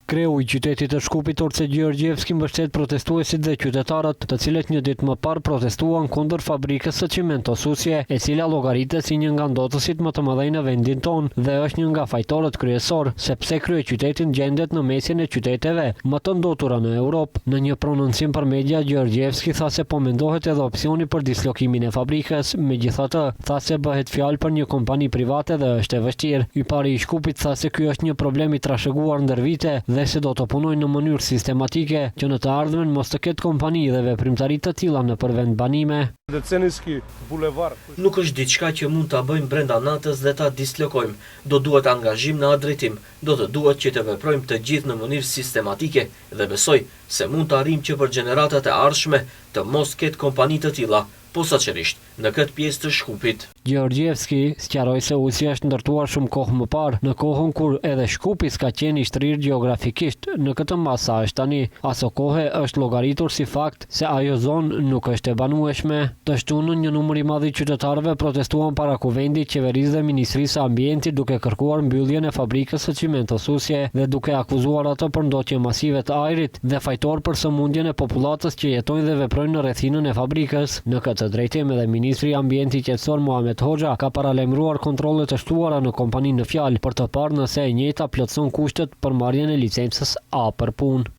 Kreu I qytetit të Shkupit Orce Gjeorgjevski mbështet protestuesit dhe qytetarët, të cilët një ditë më parë protestuan kundër fabrikës së Çimento Susje, e cila llogaritet si një nga ndotësit më të mëdhenj në vendin tonë dhe është një nga fajtorët kryesor, sepse kryeqyteti gjendet në mesin e qyteteve më të ndotura në Europë. Në një prononcim për media, Gjeorgjevski tha se po mendohet edhe opsioni për dislokimin e fabrikës, megjithatë tha se bëhet fjalë për një kompani private dhe është e vështirë. Ypari I Shkupit tha se ky është një problem I trashëguar ndër vite dhe se do të punojnë në mënyrë sistematike që në të ardhmen mos të ketë kompani dhe veprimtari të tilla nëpër vend banime. Nuk është diçka që mund ta bëjmë brenda natës dhe ta dislokojmë. Do duhet angazhim në atë drejtim. Do të duhet që të veprojmë të gjithë në mënyrë sistematike dhe besoj se mund të arrijmë që për gjeneratat e ardhshme të mos ketë kompani të tilla, posaçërisht në këtë pjesë të Shkupit. Gjeorgjevski sqaroi se Usja është ndërtuar shumë kohë më parë, në kohën kur edhe Shkupi s'ka qenë I shtrirë gjeografikisht në këtë masë sa është tani. Aso kohë është llogaritur si fakt se ajo zonë nuk është e banueshme. Të shtunën një numër I madh I qytetarëve protestuan para kuvendit, qeverisë dhe Ministrisë së Ambientit duke kërkuar mbylljen e fabrikës së Çimento Susje dhe duke akuzuar atë për ndotje masive të ajrit dhe fajtor për sëmundjen e popullatës që jetojnë dhe veprojnë në rrethinën e fabrikës. Në këtë drejtim edhe Ministri I Ambientit qetësor Muhamet Hoxha ka paralajmëruar kontrollet e shtuara në kompaninë në fjalë për të parë nëse e njëjta plotëson kushtet për marrjen e licencës A për punë.